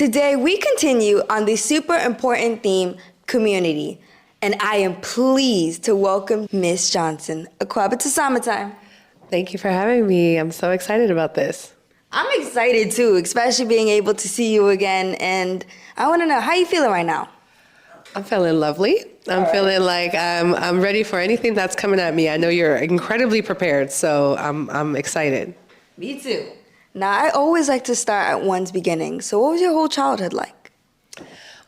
Today, we continue on the super important theme, community. And I am pleased to welcome Miss Johnson. Akwaba to summertime. Thank you for having me. I'm so excited about this. I'm excited too, especially being able to see you again. And I want to know, how you feeling right now? I'm feeling lovely. I'm feeling like I'm ready for anything that's coming at me. I know you're incredibly prepared, so I'm excited. Me too. Now, I always like to start at one's beginning. So what was your whole childhood like?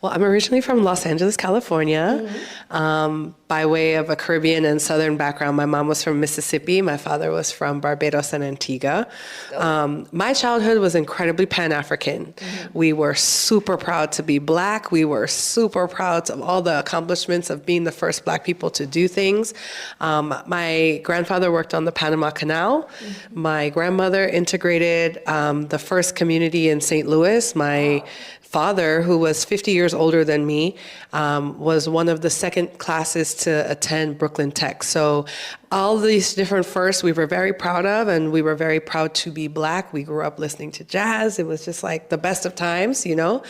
Well, I'm originally from Los Angeles, California, by way of a Caribbean and Southern background. My mom was from Mississippi. My father was from Barbados and Antigua. My childhood was incredibly Pan-African. We were super proud to be Black. We were super proud of all the accomplishments of being the first Black people to do things. My grandfather worked on the Panama Canal. My grandmother integrated the first community in St. Louis. My father, who was 50 years older than me, was one of the second classes to attend Brooklyn Tech. So all these different firsts we were very proud of, and we were very proud to be Black. We grew up listening to jazz. It was just like the best of times, you know.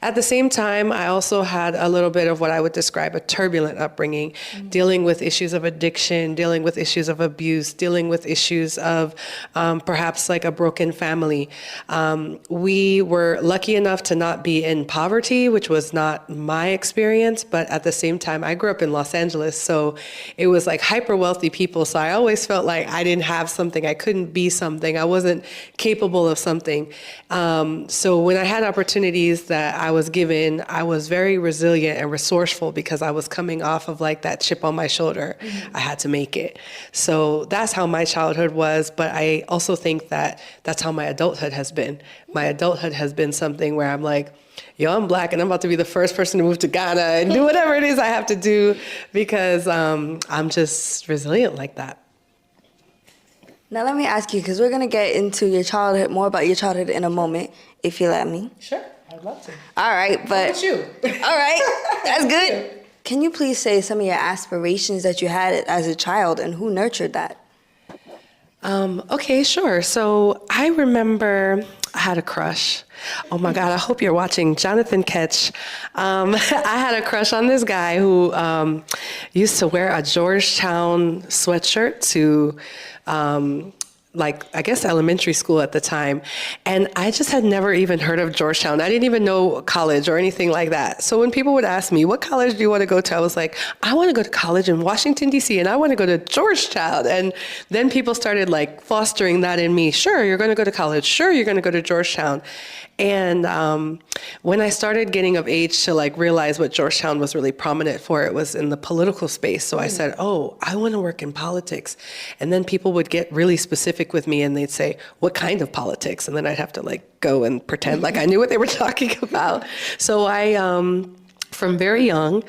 At the same time, I also had a little bit of what I would describe a turbulent upbringing, dealing with issues of addiction, dealing with issues of abuse, dealing with issues of perhaps like a broken family. We were lucky enough to not be in poverty, which was not my experience, but at the same time, I grew up in Los Angeles, so it was like hyper wealthy people. So I always felt like I didn't have something, I couldn't be something, I wasn't capable of something. So when I had opportunities that I was given, I was very resilient and resourceful because I was coming off of like that chip on my shoulder. I had to make it. So that's how my childhood was, but I also think that that's how my adulthood has been. My adulthood has been something where I'm like, yo, I'm Black and I'm about to be the first person to move to Ghana and do whatever it is I have to do because I'm just resilient like that. Now let me ask you, because we're going to get into your childhood, more about your childhood in a moment, if you let me. Sure, I'd love to. All right, but... How about you? All right, that's good. Can you please say some of your aspirations that you had as a child and who nurtured that? Okay, sure. So I remember I had a crush. Oh my God, I hope you're watching. Jonathan Ketch. I had a crush on this guy who used to wear a Georgetown sweatshirt to like, I guess elementary school at the time. And I just had never even heard of Georgetown. I didn't even know college or anything like that. So when people would ask me, what college do you want to go to? I was like, I want to go to college in Washington, D.C., and I want to go to Georgetown. And then people started like fostering that in me. Sure, you're going to go to college. Sure, you're going to go to Georgetown. And when I started getting of age to like realize what Georgetown was really prominent for, it was in the political space. So I said, oh, I want to work in politics. And then people would get really specific with me and they'd say, what kind of politics? And then I'd have to like go and pretend like I knew what they were talking about. So I, from very young,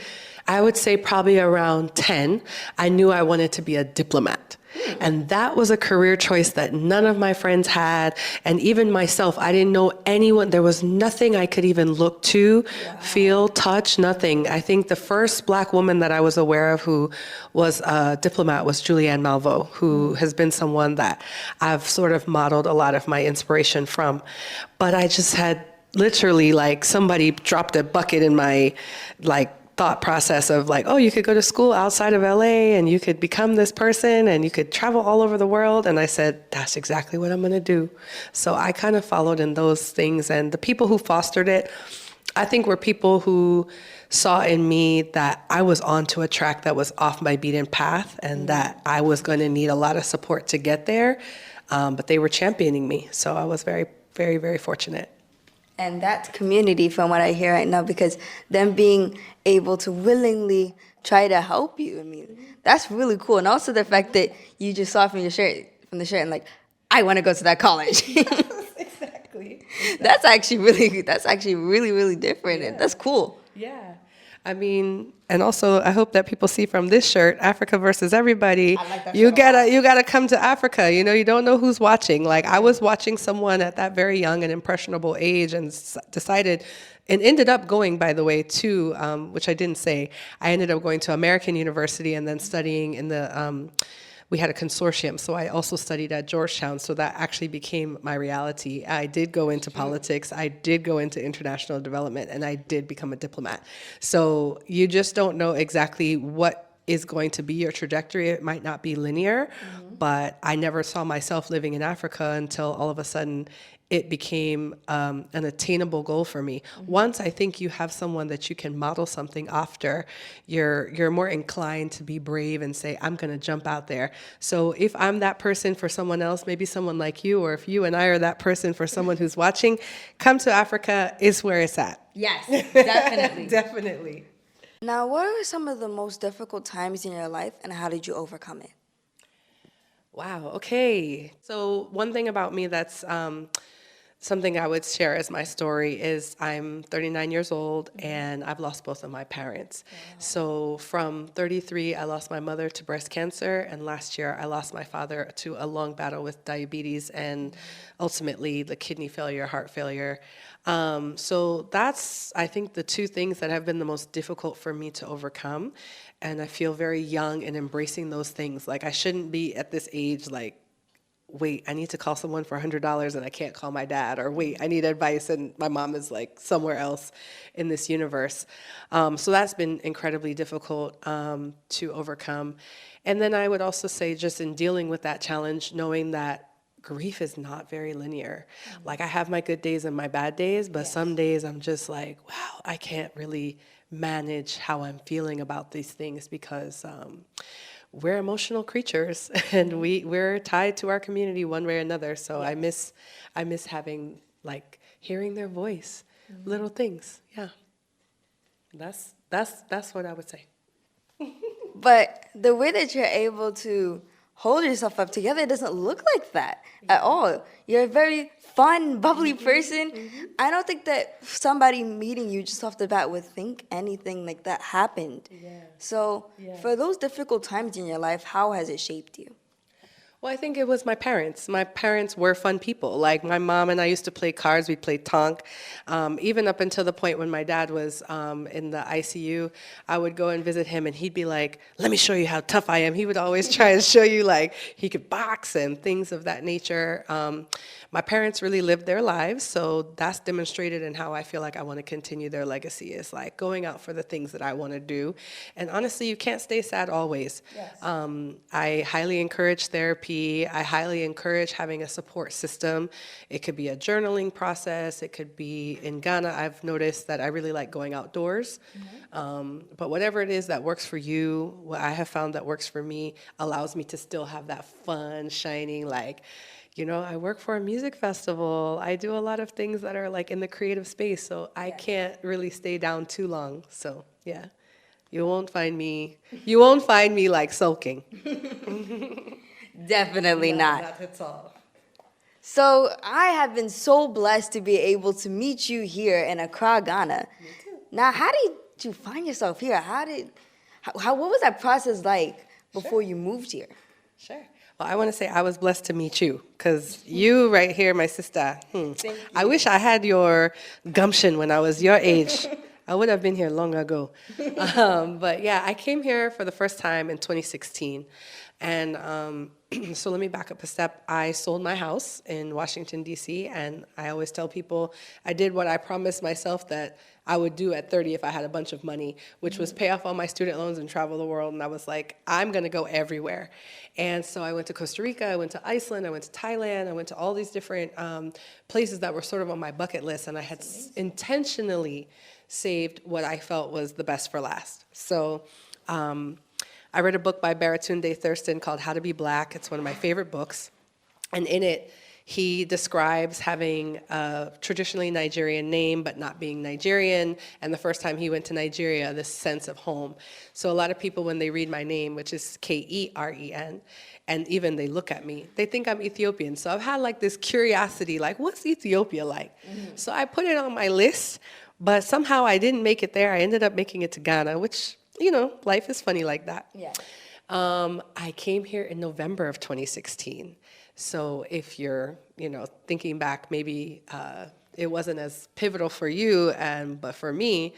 I would say probably around 10, I knew I wanted to be a diplomat. And that was a career choice that none of my friends had. And even myself, I didn't know anyone. There was nothing I could even look to, feel, touch, nothing. I think the first Black woman that I was aware of who was a diplomat was Julianne Malveaux, who has been someone that I've sort of modeled a lot of my inspiration from. But I just had literally like somebody dropped a bucket in my like thought process of like, oh, you could go to school outside of LA and you could become this person and you could travel all over the world. And I said, that's exactly what I'm going to do. So I kind of followed in those things. And the people who fostered it, I think were people who saw in me that I was onto a track that was off my beaten path and that I was going to need a lot of support to get there. But they were championing me. So I was very, very, very fortunate. And that's community from what I hear right now, because them being able to willingly try to help you. I mean, that's really cool. And also the fact that you just saw from the shirt and like, I want to go to that college. Exactly. That's actually really, really different. Yeah. And that's cool. Yeah. I mean, and also I hope that people see from this shirt, Africa versus everybody. I like that you gotta come to Africa. You know, you don't know who's watching. Like I was watching someone at that very young and impressionable age and decided and ended up going, by the way, to, which I didn't say, I ended up going to American University and then studying in the we had a consortium. So I also studied at Georgetown. So that actually became my reality. I did go into politics. I did go into international development, and I did become a diplomat. So you just don't know exactly what is going to be your trajectory. It might not be linear, but I never saw myself living in Africa until all of a sudden it became an attainable goal for me. Once I think you have someone that you can model something after, you're more inclined to be brave and say, I'm going to jump out there. So if I'm that person for someone else, maybe someone like you, or if you and I are that person for someone who's watching, come to Africa is where it's at. Yes, definitely. Definitely. Now, what are some of the most difficult times in your life, and how did you overcome it? Wow, okay. So one thing about me that's something I would share as my story is I'm 39 years old and I've lost both of my parents. Wow. So from 33, I lost my mother to breast cancer, and last year I lost my father to a long battle with diabetes and ultimately the kidney failure, heart failure. So that's, I think, the two things that have been the most difficult for me to overcome. And I feel very young in embracing those things. Like, I shouldn't be at this age like, wait, I need to call someone for $100 and I can't call my dad, or wait, I need advice and my mom is like somewhere else in this universe. So that's been incredibly difficult to overcome. And then I would also say, just in dealing with that challenge, knowing that grief is not very linear. Like, I have my good days and my bad days, but some days I'm just like, wow, I can't really manage how I'm feeling about these things, because we're emotional creatures and we're tied to our community one way or another. So I miss having, like, hearing their voice, little things. Yeah. That's what I would say. But the way that you're able to hold yourself up together, it doesn't look like that at all. You're a very fun, bubbly person. I don't think that somebody meeting you just off the bat would think anything like that happened. So for those difficult times in your life, how has it shaped you? Well, I think it was my parents. My parents were fun people. Like, my mom and I used to play cards. We played tonk. Even up until the point when my dad was in the ICU, I would go and visit him, and he'd be like, let me show you how tough I am. He would always try and show you, like, he could box and things of that nature. My parents really lived their lives, so that's demonstrated in how I feel like I want to continue their legacy, is like going out for the things that I want to do. And honestly, you can't stay sad always. I highly encourage therapy. I highly encourage having a support system. It could be a journaling process. It could be, in Ghana, I've noticed that I really like going outdoors. But whatever it is that works for you, what I have found that works for me allows me to still have that fun, shining, like, you know, I work for a music festival. I do a lot of things that are like in the creative space, so I can't really stay down too long. So yeah, you won't find me like sulking. Definitely not. Not at all. So I have been so blessed to be able to meet you here in Accra, Ghana. Me too. Now, how did you find yourself here? What was that process like before you moved here? Sure. Well, I want to say I was blessed to meet you, because you right here, my sister, I wish I had your gumption when I was your age. I would have been here long ago. But yeah, I came here for the first time in 2016. And so let me back up a step. I sold my house in Washington, D.C., and I always tell people I did what I promised myself that I would do at 30 if I had a bunch of money, which was pay off all my student loans and travel the world. And I was like, I'm going to go everywhere. And so I went to Costa Rica, I went to Iceland, I went to Thailand, I went to all these different places that were sort of on my bucket list. And I had intentionally saved what I felt was the best for last. So I read a book by Baratunde Thurston called How to Be Black. It's one of my favorite books. And in it, he describes having a traditionally Nigerian name, but not being Nigerian. And the first time he went to Nigeria, this sense of home. So a lot of people, when they read my name, which is Keren, and even they look at me, they think I'm Ethiopian. So I've had like this curiosity, like, what's Ethiopia like? So I put it on my list, but somehow I didn't make it there. I ended up making it to Ghana, which, you know, life is funny like that. Yeah. I came here in November of 2016. So if you're, you know, thinking back, maybe it wasn't as pivotal for you, but for me,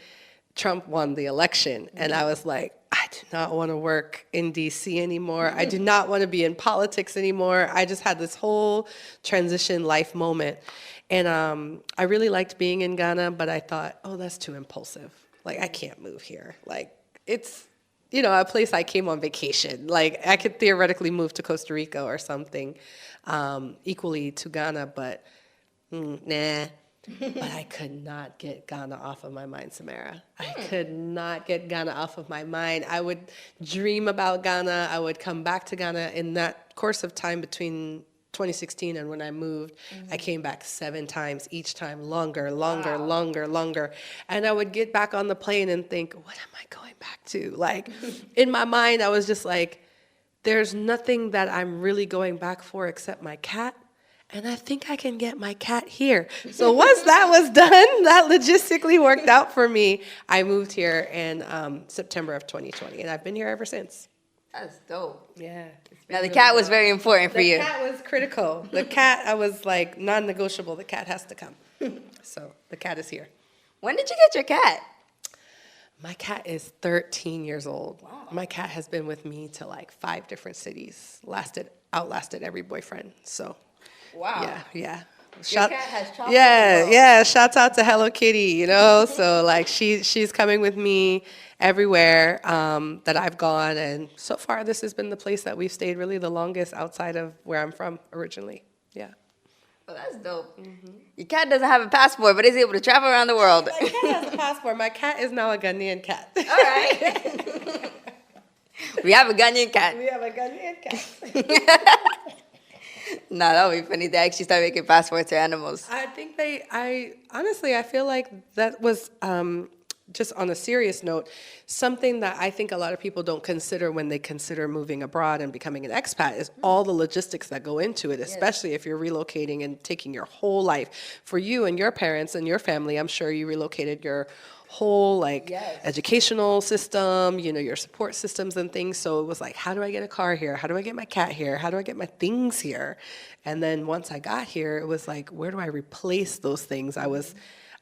Trump won the election. And I was like, I do not want to work in DC anymore. I do not want to be in politics anymore. I just had this whole transition life moment. And I really liked being in Ghana, but I thought, oh, that's too impulsive. Like, I can't move here. Like, it's, a place I came on vacation. Like, I could theoretically move to Costa Rica or something equally to Ghana, but nah. But I could not get Ghana off of my mind, Samara. I could not get Ghana off of my mind. I would dream about Ghana. I would come back to Ghana. In that course of time between 2016 and when I moved, I came back 7 times, each time longer. And I would get back on the plane and think, what am I going back to? Like, in my mind, I was just like, there's nothing that I'm really going back for except my cat. And I think I can get my cat here. So once that was done, that logistically worked out for me. I moved here in September of 2020, and I've been here ever since. That's dope. Yeah. Now, the cat was very important for you. The cat was critical. The cat, I was like, non-negotiable. The cat has to come. So the cat is here. When did you get your cat? My cat is 13 years old. Wow. My cat has been with me to like 5 different cities, outlasted every boyfriend, so. Wow. Yeah. Your cat has chocolate. Yeah. Shouts out to Hello Kitty, So like she's coming with me everywhere that I've gone, and so far this has been the place that we've stayed really the longest outside of where I'm from originally. Yeah. Well, that's dope. Your cat doesn't have a passport, but is able to travel around the world. My cat has a passport. My cat is now a Ghanaian cat. All right. We have a Ghanaian cat. We have a Ghanaian cat. No, that would be funny. They actually start making passports for animals. I think honestly, I feel like that was, just on a serious note, something that I think a lot of people don't consider when they consider moving abroad and becoming an expat is all the logistics that go into it, especially if you're relocating and taking your whole life. For you and your parents and your family, I'm sure you relocated your whole educational system, your support systems and things. So it was like, how do I get a car here? How do I get my cat here? How do I get my things here? And then once I got here, it was like, where do I replace those things? I was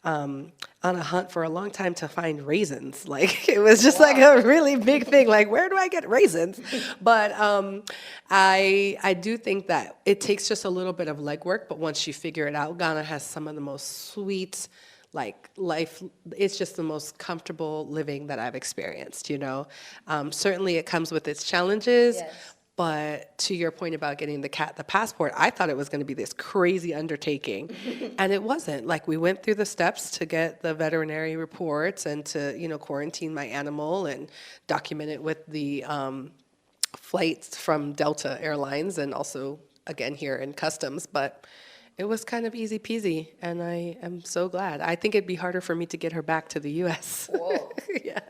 on a hunt for a long time to find raisins. Like, it was just like a really big thing. Like, where do I get raisins? But I do think that it takes just a little bit of legwork, but once you figure it out, Ghana has some of the most sweet, life, it's just the most comfortable living that I've experienced, Certainly it comes with its challenges, but to your point about getting the passport, I thought it was going to be this crazy undertaking, and it wasn't. Like, we went through the steps to get the veterinary reports and to, quarantine my animal and document it with the flights from Delta Airlines and also, again, here in customs, but it was kind of easy peasy, and I am so glad. I think it'd be harder for me to get her back to the U.S. Whoa. Yeah.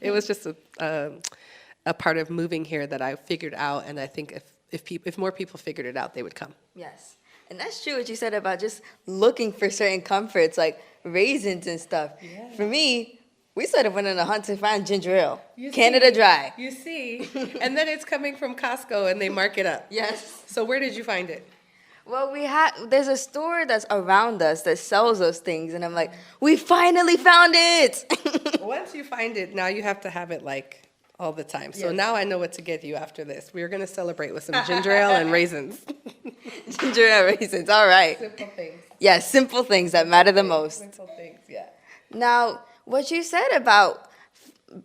It was just a part of moving here that I figured out, and I think if more people figured it out, they would come. Yes. And that's true what you said about just looking for certain comforts, like raisins and stuff. Yeah. For me, we sort of went on a hunt to find ginger ale. Canada Dry. You see. And then it's coming from Costco, and they mark it up. Yes. So where did you find it? Well, there's a store that's around us that sells those things, and I'm like, we finally found it. Once you find it, now you have to have it all the time. So now I know what to get you after this. We're going to celebrate with some ginger ale and raisins. Ginger ale and raisins, all right. Simple things. Yeah, simple things that matter the most. Simple things, yeah. Now, what you said about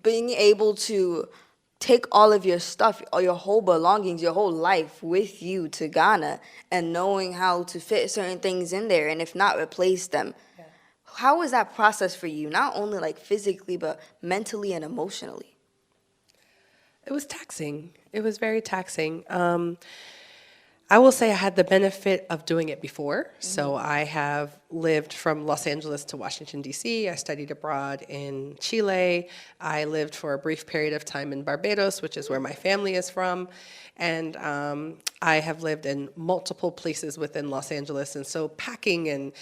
being able to take all of your stuff, all your whole belongings, your whole life with you to Ghana and knowing how to fit certain things in there and if not, replace them. Yeah. How was that process for you? Not only physically, but mentally and emotionally? It was taxing. It was very taxing. I will say I had the benefit of doing it before. Mm-hmm. So I have lived from Los Angeles to Washington, D.C. I studied abroad in Chile. I lived for a brief period of time in Barbados, which is where my family is from. And I have lived in multiple places within Los Angeles. And so packing and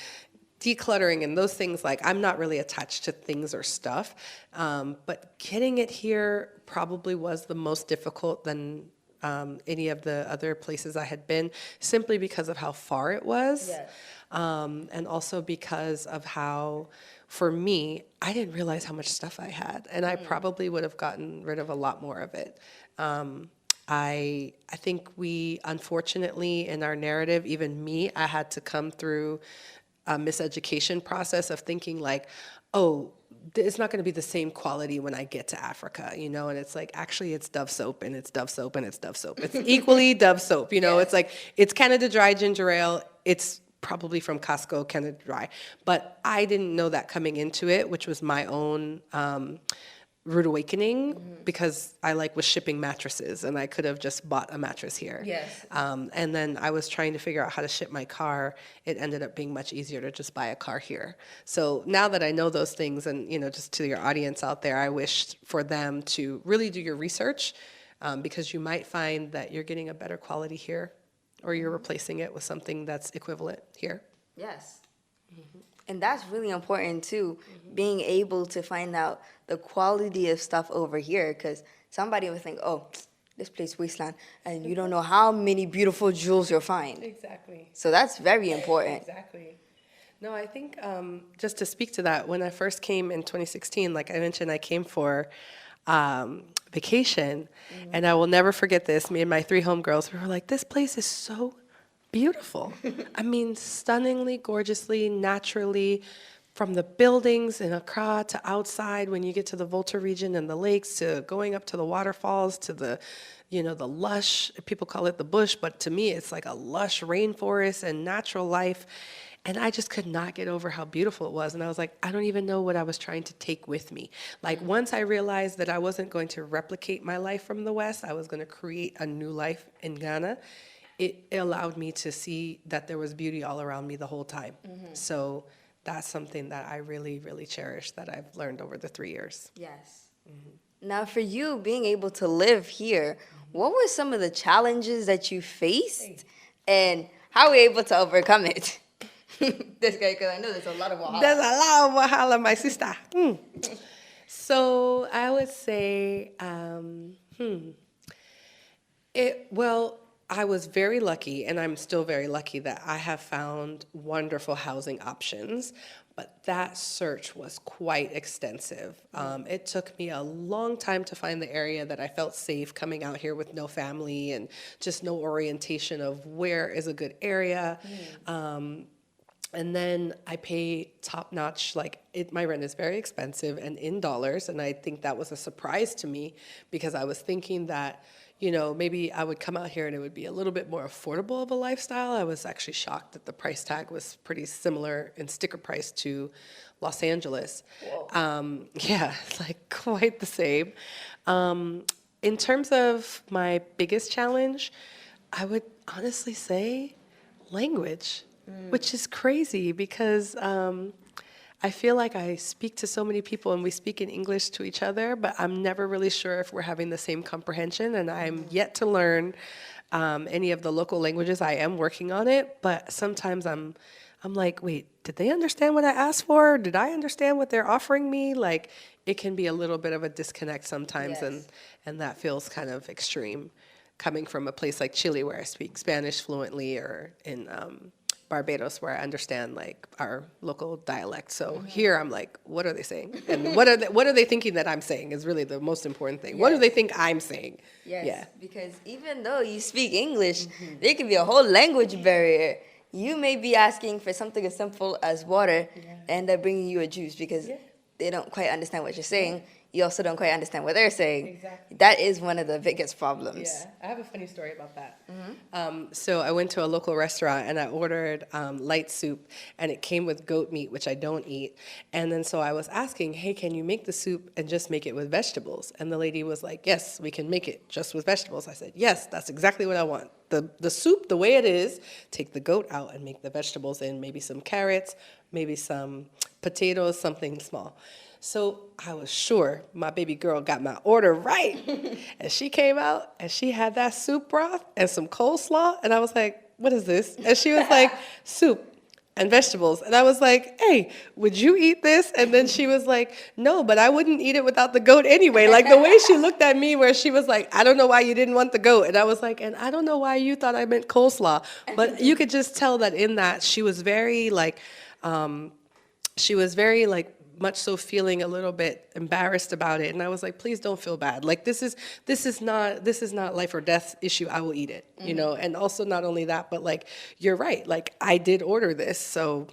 decluttering and those things, I'm not really attached to things or stuff. But getting it here probably was the most difficult than any of the other places I had been, simply because of how far it was. Yes. And also because of how for me, I didn't realize how much stuff I had, and I probably would have gotten rid of a lot more of it. I think we, unfortunately, in our narrative, even me, I had to come through a miseducation process of thinking like, oh, it's not going to be the same quality when I get to Africa, you know? And it's like, actually, it's Dove soap, and it's Dove soap, and it's Dove soap. It's equally Dove soap, you know? It's like, it's Canada Dry ginger ale. It's probably from Costco, Canada Dry. But I didn't know that coming into it, which was my own rude awakening, because I was shipping mattresses, and I could have just bought a mattress here. Yes. And then I was trying to figure out how to ship my car. It ended up being much easier to just buy a car here. So now that I know those things, and just to your audience out there, I wish for them to really do your research, because you might find that you're getting a better quality here, or you're replacing it with something that's equivalent here. Yes. And that's really important too, being able to find out the quality of stuff over here, because somebody would think, oh, this place wasteland, and you don't know how many beautiful jewels you'll find. Exactly. So that's very important. Exactly. No, I think just to speak to that, when I first came in 2016, like I mentioned, I came for vacation, and I will never forget this. Me and my 3 homegirls, we were like, this place is so beautiful. I mean, stunningly, gorgeously, naturally, from the buildings in Accra to outside when you get to the Volta region and the lakes, to going up to the waterfalls, to the, the lush, people call it the bush, but to me it's like a lush rainforest and natural life. And I just could not get over how beautiful it was. And I was like, I don't even know what I was trying to take with me. Like, once I realized that I wasn't going to replicate my life from the West, I was going to create a new life in Ghana, it allowed me to see that there was beauty all around me the whole time. So that's something that I really, really cherish, that I've learned over the 3 years. Yes. Now, for you being able to live here, what were some of the challenges that you faced, and how were you able to overcome it? This guy, because I know there's a lot of wahala. There's a lot of wahala, my sister. So I would say, I was very lucky, and I'm still very lucky, that I have found wonderful housing options, but that search was quite extensive. It took me a long time to find the area that I felt safe coming out here with no family and just no orientation of where is a good area. And then I pay top-notch, my rent is very expensive and in dollars, and I think that was a surprise to me, because I was thinking that, maybe I would come out here and it would be a little bit more affordable of a lifestyle. I was actually shocked that the price tag was pretty similar in sticker price to Los Angeles. Yeah, it's quite the same. In terms of my biggest challenge, I would honestly say language, which is crazy, because I feel like I speak to so many people and we speak in English to each other, but I'm never really sure if we're having the same comprehension, and I'm yet to learn any of the local languages. I am working on it, but sometimes I'm like, wait, did they understand what I asked for? Did I understand what they're offering me? It can be a little bit of a disconnect sometimes, and that feels kind of extreme, coming from a place like Chile where I speak Spanish fluently, or in Barbados where I understand our local dialect. So here I'm like, what are they saying? And what are they thinking that I'm saying is really the most important thing. Yes. What do they think I'm saying? Yes, yeah. Because even though you speak English, there can be a whole language barrier. You may be asking for something as simple as water, and they're bringing you a juice because they don't quite understand what you're saying. You also don't quite understand what they're saying. Exactly. That is one of the biggest problems. Yeah, I have a funny story about that. So I went to a local restaurant and I ordered light soup, and it came with goat meat, which I don't eat. And then so I was asking, hey, can you make the soup and just make it with vegetables? And the lady was like, yes, we can make it just with vegetables. I said, yes, that's exactly what I want. The soup, the way it is, take the goat out and make the vegetables in, maybe some carrots, maybe some potatoes, something small. So I was sure my baby girl got my order right. And she came out and she had that soup broth and some coleslaw. And I was like, what is this? And she was like, soup and vegetables. And I was like, hey, would you eat this? And then she was like, no, but I wouldn't eat it without the goat anyway. The way she looked at me, where she was like, I don't know why you didn't want the goat. And I was like, and I don't know why you thought I meant coleslaw. But you could just tell that in that she was very much so feeling a little bit embarrassed about it. And I was like, please don't feel bad. Like this is not life or death issue. I will eat it, you know. And also not only that, but like you're right. Like I did order this, so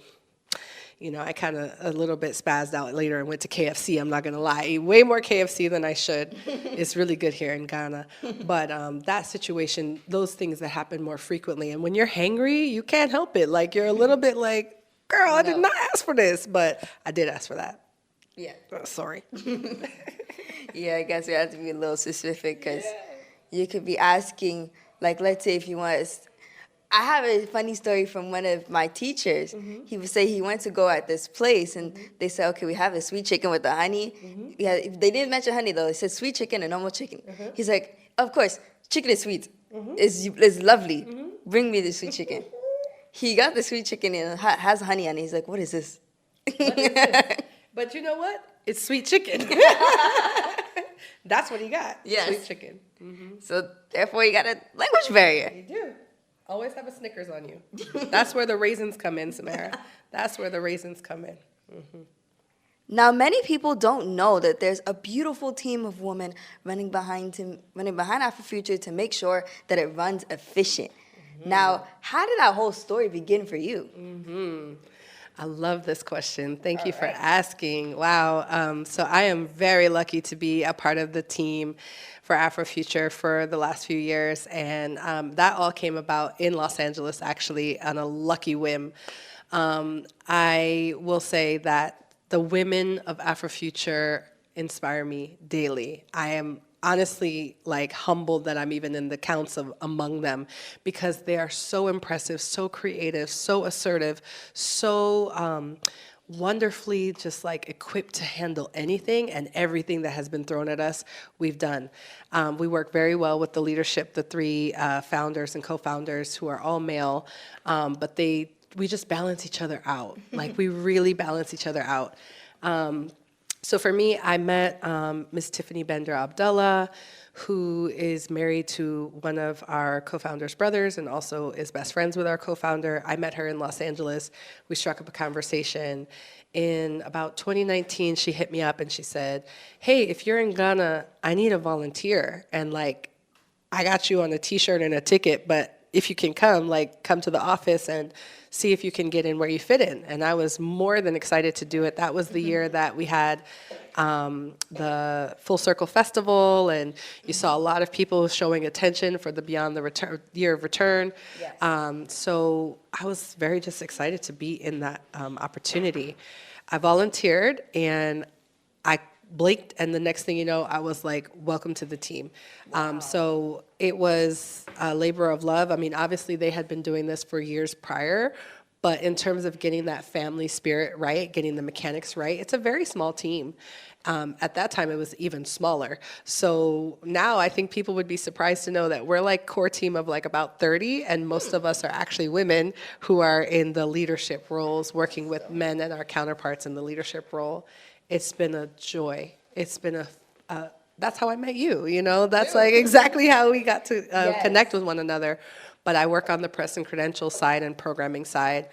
you know, I kind of a little bit spazzed out later and went to KFC. I'm not gonna lie, I ate way more KFC than I should. It's really good here in Ghana, but that situation, those things that happen more frequently, and when you're hangry, you can't help it. Like you're a little bit like, girl, I did not ask for this, but I did ask for that. Yeah. Oh, sorry. Yeah, I guess we have to be a little specific because you could be asking, like, let's say if you want. I have a funny story from one of my teachers. He would say he went to go at this place, and they said, okay, we have a sweet chicken with the honey. Yeah, they didn't mention honey, though. They said sweet chicken and normal chicken. He's like, of course, chicken is sweet. It's lovely. Bring me the sweet chicken. He got the sweet chicken and it has honey on it. He's like, what is this? What is this? But you know what? It's sweet chicken. That's what he got. Yes. Sweet chicken. So therefore, you got a language barrier. You do. Always have a Snickers on you. That's where the raisins come in, Samara. That's where the raisins come in. Now, many people don't know that there's a beautiful team of women running behind AfroFuture to make sure that it runs efficient. Now, how did that whole story begin for you? I love this question. Thank you for asking. Wow. So I am very lucky to be a part of the team for AfroFuture for the last few years. And that all came about in Los Angeles, actually, on a lucky whim. I will say that the women of AfroFuture inspire me daily. I am honestly like humbled that I'm even in the counts of among them because they are so impressive, so creative, so assertive, so wonderfully just like equipped to handle anything and everything that has been thrown at us, we've done. We work very well with the leadership, the three founders and co-founders who are all male, but we just balance each other out. Like we really balance each other out. So for me, I met Ms. Tiffany Bender Abdullah, who is married to one of our co-founder's brothers and also is best friends with our co-founder. I met her in Los Angeles. We struck up a conversation. In about 2019, she hit me up and she said, hey, if you're in Ghana, I need a volunteer. And like, I got you on a t-shirt and a ticket, but if you can come, like come to the office and see if you can get in where you fit in. And I was more than excited to do it. That was the year that we had the Full Circle Festival, and you saw a lot of people showing attention for the Beyond the Year of Return. Yes. So I was very just excited to be in that opportunity. I volunteered, and I blinked, and the next thing you know, I was like, welcome to the team. Wow. So it was a labor of love. I mean, obviously they had been doing this for years prior, but in terms of getting that family spirit right, getting the mechanics right, it's a very small team. At that time, it was even smaller. So now I think people would be surprised to know that we're like core team of like about 30, and most of us are actually women who are in the leadership roles, working with men and our counterparts in the leadership role. It's been a joy. It's been that's how I met you, you know? That's like exactly how we got to connect with one another. But I work on the press and credential side and programming side.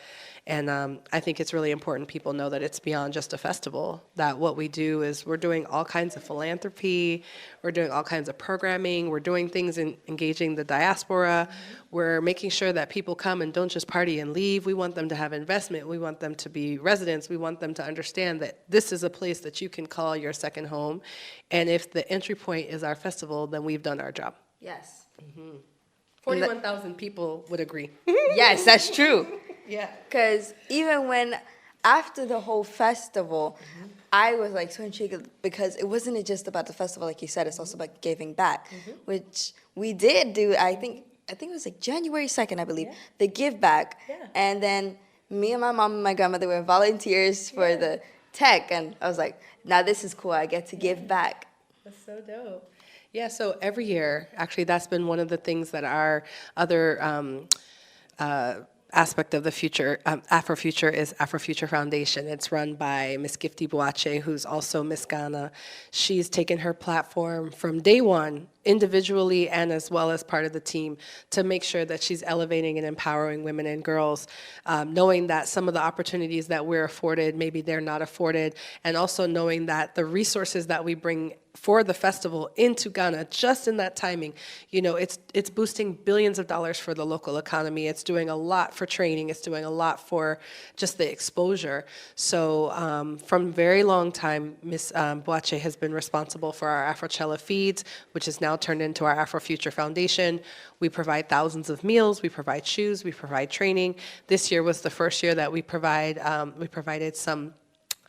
And I think it's really important people know that it's beyond just a festival, that what we do is we're doing all kinds of philanthropy, we're doing all kinds of programming, we're doing things in engaging the diaspora, we're making sure that people come and don't just party and leave. We want them to have investment, we want them to be residents, we want them to understand that this is a place that you can call your second home. And if the entry point is our festival, then we've done our job. Yes. 41,000 people would agree. Yes, that's true. Yeah. Because even when, after the whole festival, I was like so intrigued because it wasn't just about the festival, like you said, it's also about giving back, which we did do, I think it was like January 2nd, I believe, the give back. Yeah. And then me and my mom and my grandmother were volunteers for the tech, and I was like, now this is cool, I get to give back. That's so dope. Yeah, so every year, actually, that's been one of the things that our other aspect of the future, AfroFuture, is AfroFuture Foundation. It's run by Miss Gifty Boache, who's also Miss Ghana. She's taken her platform from day one individually and as well as part of the team, to make sure that she's elevating and empowering women and girls, knowing that some of the opportunities that we're afforded, maybe they're not afforded, and also knowing that the resources that we bring for the festival into Ghana, just in that timing, it's boosting billions of dollars for the local economy. It's doing a lot for training. It's doing a lot for just the exposure. So from very long time, Ms. Boache has been responsible for our Afrochella feeds, which is now turned into our Afro Future Foundation. We provide thousands of meals. We provide shoes. We provide training. This year was the first year that we provided some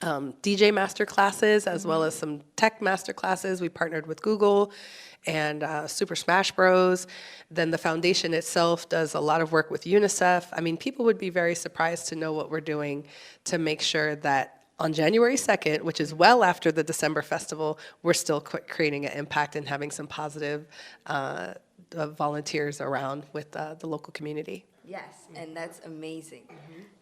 DJ master classes as well as some tech master classes. We partnered with Google and Super Smash Bros. Then the foundation itself does a lot of work with UNICEF. I mean, people would be very surprised to know what we're doing to make sure that on January 2nd, which is well after the December festival, we're still creating an impact and having some positive volunteers around with the local community. Yes, and that's amazing.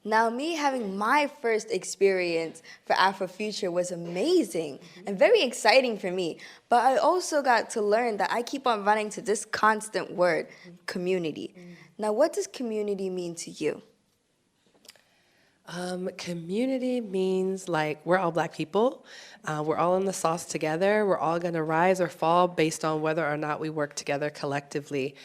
Now, me having my first experience for AfroFuture was amazing and very exciting for me. But I also got to learn that I keep on running to this constant word, community. Now, what does community mean to you? Community means like we're all Black people. We're all in the sauce together. We're all going to rise or fall based on whether or not we work together collectively.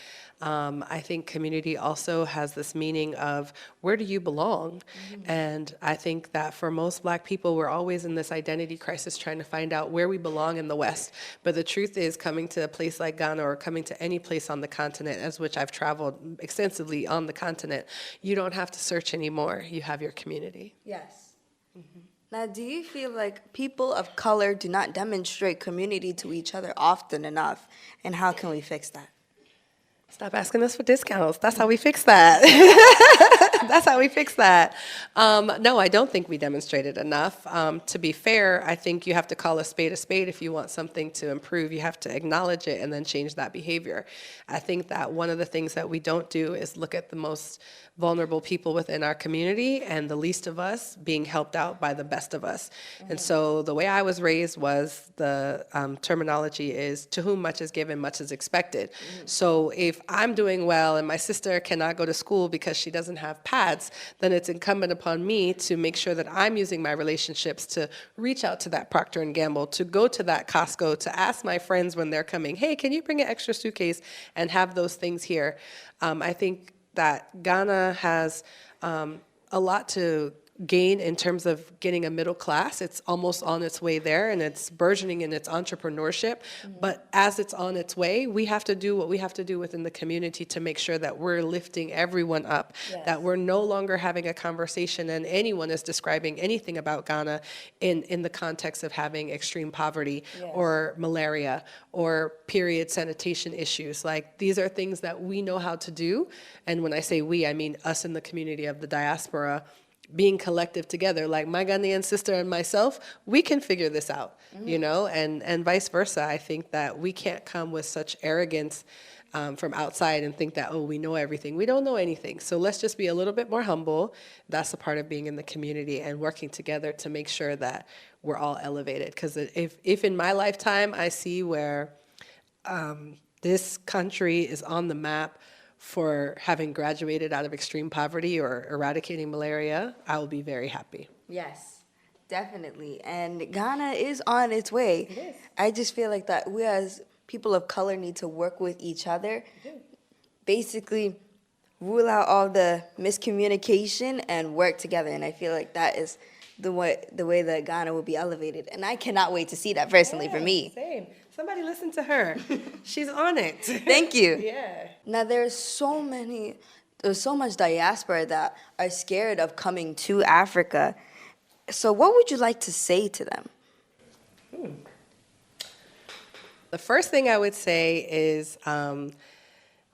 I think community also has this meaning of where do you belong? And I think that for most Black people, we're always in this identity crisis trying to find out where we belong in the West. But the truth is, coming to a place like Ghana or coming to any place on the continent, as which I've traveled extensively on the continent, you don't have to search anymore. You have your community. Yes. Now, do you feel like people of color do not demonstrate community to each other often enough? And how can we fix that? Stop asking us for discounts. That's how we fix that. That's how we fix that. No, I don't think we demonstrated enough. To be fair, I think you have to call a spade if you want something to improve. You have to acknowledge it and then change that behavior. I think that one of the things that we don't do is look at the most vulnerable people within our community and the least of us being helped out by the best of us. And so the way I was raised was the terminology is to whom much is given, much is expected. So if I'm doing well and my sister cannot go to school because she doesn't have pads, then it's incumbent upon me to make sure that I'm using my relationships to reach out to that Procter & Gamble, to go to that Costco, to ask my friends when they're coming, hey, can you bring an extra suitcase and have those things here? I think that Ghana has a lot to gain in terms of getting a middle class. It's almost on its way there, and it's burgeoning in its entrepreneurship. But as it's on its way, we have to do what we have to do within the community to make sure that we're lifting everyone up, that we're no longer having a conversation and anyone is describing anything about Ghana in the context of having extreme poverty or malaria or period sanitation issues. Like, these are things that we know how to do. And when I say we, I mean us in the community of the diaspora, being collective together, like my Ghanaian sister and myself, we can figure this out, and vice versa. I think that we can't come with such arrogance from outside and think that, oh, we know everything. We don't know anything. So let's just be a little bit more humble. That's a part of being in the community and working together to make sure that we're all elevated. Because if in my lifetime I see where this country is on the map for having graduated out of extreme poverty or eradicating malaria, I will be very happy. Yes, definitely. And Ghana is on its way. It is. I just feel like that we as people of color need to work with each other, basically rule out all the miscommunication and work together. And I feel like that is the way that Ghana will be elevated. And I cannot wait to see that personally for me. Same. Somebody listen to her. She's on it. Thank you. Yeah. Now, there's so much diaspora that are scared of coming to Africa. So what would you like to say to them? The first thing I would say is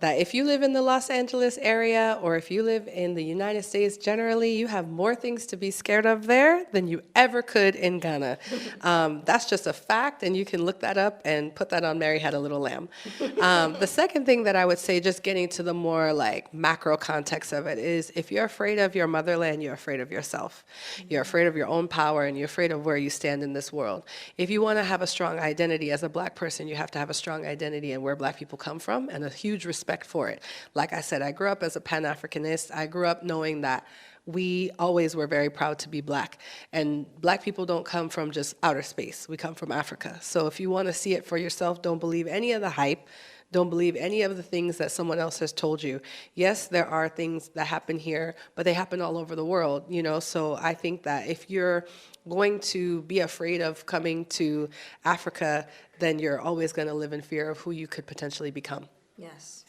that if you live in the Los Angeles area or if you live in the United States generally, you have more things to be scared of there than you ever could in Ghana. That's just a fact, and you can look that up and put that on Mary Had a Little Lamb. The second thing that I would say, just getting to the more like macro context of it, is if you're afraid of your motherland, you're afraid of yourself. You're afraid of your own power, and you're afraid of where you stand in this world. If you want to have a strong identity as a Black person, you have to have a strong identity in where Black people come from and a huge respect for it. Like I said, I grew up as a Pan-Africanist. I grew up knowing that we always were very proud to be Black. And Black people don't come from just outer space. We come from Africa. So if you want to see it for yourself, don't believe any of the hype. Don't believe any of the things that someone else has told you. Yes, there are things that happen here, but they happen all over the world, you know? So I think that if you're going to be afraid of coming to Africa, then you're always going to live in fear of who you could potentially become. Yes.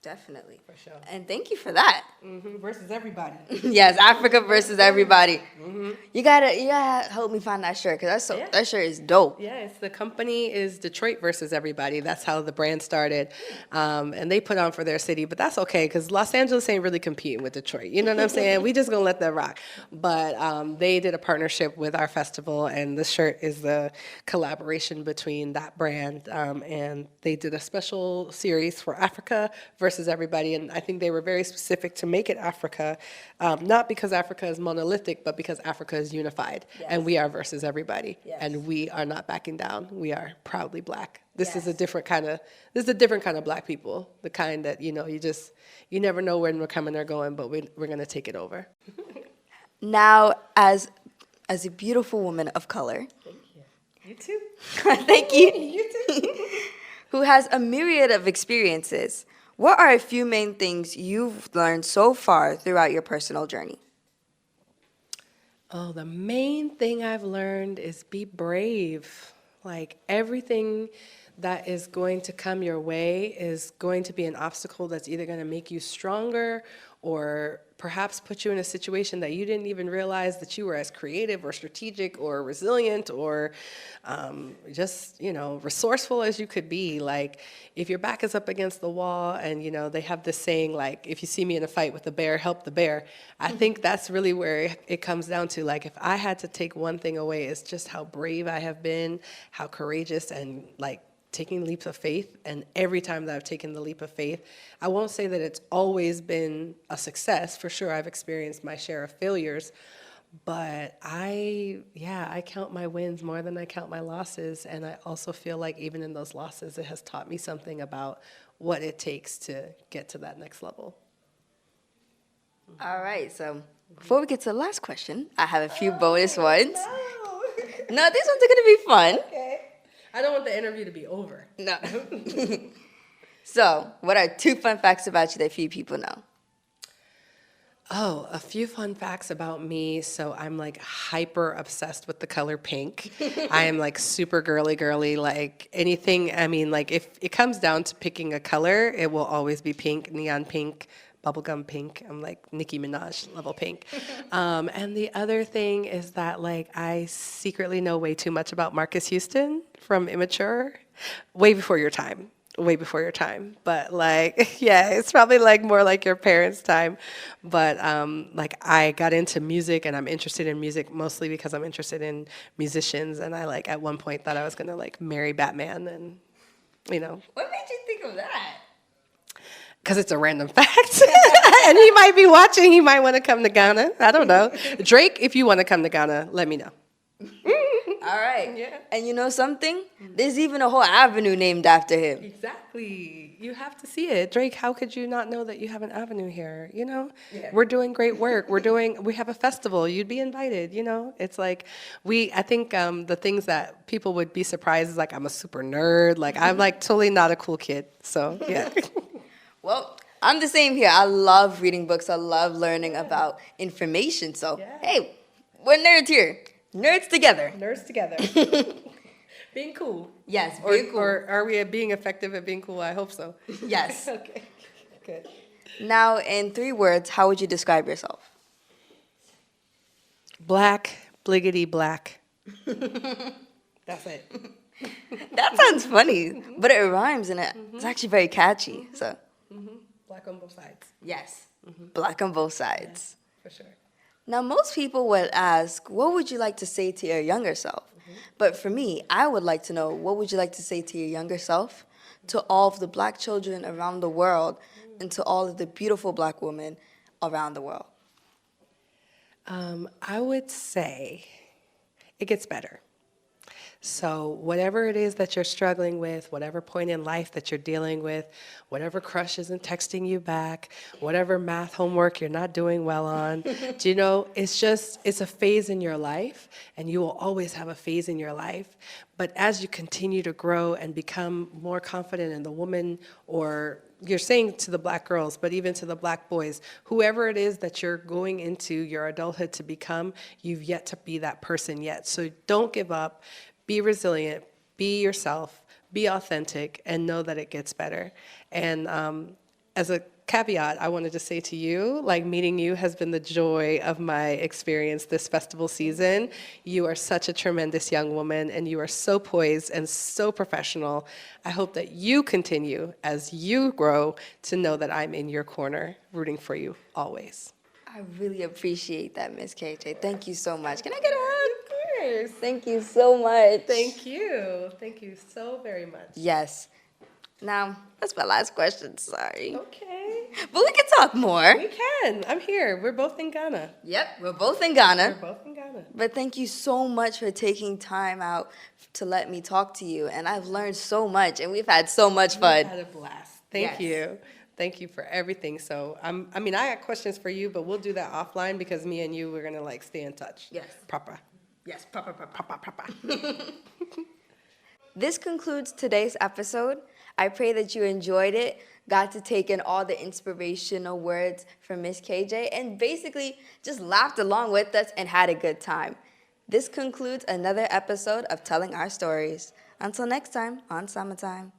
Definitely. For sure. And thank you for that. Versus everybody. Yes, Africa versus everybody. You gotta help me find that shirt, because that shirt is dope. Yeah, the company is Detroit versus everybody. That's how the brand started. And they put on for their city, but that's okay, because Los Angeles ain't really competing with Detroit. You know what I'm saying? We just gonna let that rock. But they did a partnership with our festival, and the shirt is the collaboration between that brand, and they did a special series for Africa versus everybody, and I think they were very specific to make it Africa, not because Africa is monolithic, but because Africa is unified, and we are versus everybody, and we are not backing down. We are proudly Black. This is a different kind of Black people, the kind that you never know when we're coming or going, but we're gonna take it over. Now, as a beautiful woman of color, thank you. You too. Thank you. You too. Who has a myriad of experiences. What are a few main things you've learned so far throughout your personal journey? Oh, the main thing I've learned is be brave. Like everything that is going to come your way is going to be an obstacle that's either going to make you stronger or perhaps put you in a situation that you didn't even realize that you were as creative or strategic or resilient or just, resourceful as you could be. Like, if your back is up against the wall and, they have this saying, like, if you see me in a fight with the bear, help the bear. I think that's really where it comes down to. Like, if I had to take one thing away, it's just how brave I have been, how courageous and, like, taking leaps of faith, and every time that I've taken the leap of faith, I won't say that it's always been a success. For sure, I've experienced my share of failures, but I count my wins more than I count my losses, and I also feel like even in those losses, it has taught me something about what it takes to get to that next level. All right, so before we get to the last question, I have a few bonus ones. No, these ones are gonna be fun. Okay. I don't want the interview to be over. No. So, what are 2 fun facts about you that few people know? Oh, a few fun facts about me. So I'm like hyper obsessed with the color pink. I am like super girly, like anything. I mean, like if it comes down to picking a color, it will always be pink, neon pink, bubblegum pink. I'm like Nicki Minaj level pink. And the other thing is that like I secretly know way too much about Marcus Houston from Immature, way before your time. But like, yeah, it's probably like more like your parents' time. But like I got into music, and I'm interested in music mostly because I'm interested in musicians. And I like at one point thought I was gonna like marry Batman, and What made you think of that? Because it's a random fact. And he might be watching. He might want to come to Ghana. I don't know. Drake, if you want to come to Ghana, let me know. All right. Yeah. And you know something? There's even a whole avenue named after him. Exactly. You have to see it. Drake, how could you not know that you have an avenue here? We're doing great work. We have a festival. You'd be invited, It's like, I think the things that people would be surprised is like, I'm a super nerd. Like, I'm like totally not a cool kid. So, yeah. Well, I'm the same here. I love reading books. I love learning about information. So, hey, we're nerds here. Nerds together. Nerds together. Being cool. Yes, being cool. Or are we being effective at being cool? I hope so. Yes. Okay, good. Now, in 3 words, how would you describe yourself? Black, bliggity black. That's it. That sounds funny, but it rhymes and it's actually very catchy. So Black on both sides. Yes. Black on both sides. For sure. Now, most people would ask, what would you like to say to your younger self? But for me, I would like to know, what would you like to say to your younger self, to all of the Black children around the world, and to all of the beautiful Black women around the world? I would say it gets better. So whatever it is that you're struggling with, whatever point in life that you're dealing with, whatever crush isn't texting you back, whatever math homework you're not doing well on, do you know, it's a phase in your life, and you will always have a phase in your life. But as you continue to grow and become more confident in the woman, or you're saying to the Black girls, but even to the Black boys, whoever it is that you're going into your adulthood to become, you've yet to be that person yet. So don't give up. Be resilient, be yourself, be authentic, and know that it gets better. And as a caveat, I wanted to say to you, like, meeting you has been the joy of my experience this festival season. You are such a tremendous young woman, and you are so poised and so professional. I hope that you continue, as you grow, to know that I'm in your corner, rooting for you always. I really appreciate that, Miss KJ. Thank you so much. Can I get a hug? Of course. Thank you so much. Thank you. Thank you so very much. Yes. Now, that's my last question, sorry. Okay. But we can talk more. We can. I'm here. We're both in Ghana. Yep, we're both in Ghana. We're both in Ghana. But thank you so much for taking time out to let me talk to you. And I've learned so much, and we've had so much fun. We've had a blast. Thank Yes. you. Thank you for everything. So, I got questions for you, but we'll do that offline, because me and you, we're going to, like, stay in touch. Yes. Proper. Yes, proper. Proper. This concludes today's episode. I pray that you enjoyed it, got to take in all the inspirational words from Miss KJ, and basically just laughed along with us and had a good time. This concludes another episode of Telling Our Stories. Until next time on Summertime.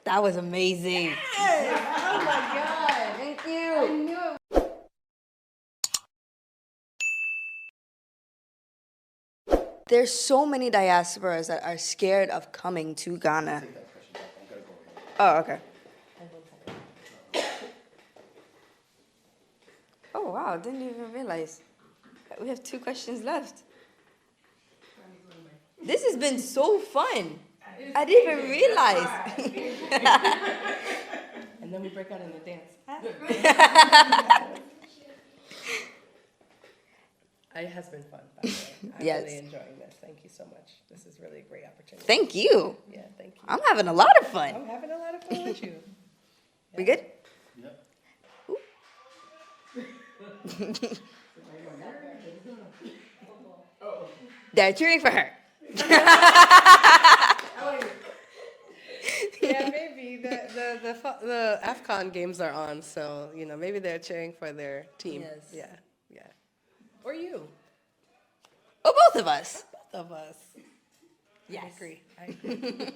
That was amazing. Yes. Oh my God. Thank you. I knew it. There's so many diasporas that are scared of coming to Ghana. Oh, okay. Oh, wow. Didn't even realize. We have 2 questions left. This has been so fun. I didn't even realize. And then we break out in the dance. It has been fun, by the way. I'm Yes. really enjoying this. Thank you so much. This is really a great opportunity. Thank you. Yeah, thank you. I'm having a lot of fun. I'm having a lot of fun with you. We good? Yep. They're cheering for her. Yeah, maybe the AFCON games are on, so maybe they're cheering for their team. Yes. Yeah. Or you. Oh, both of us. Both of us. Yes. I agree.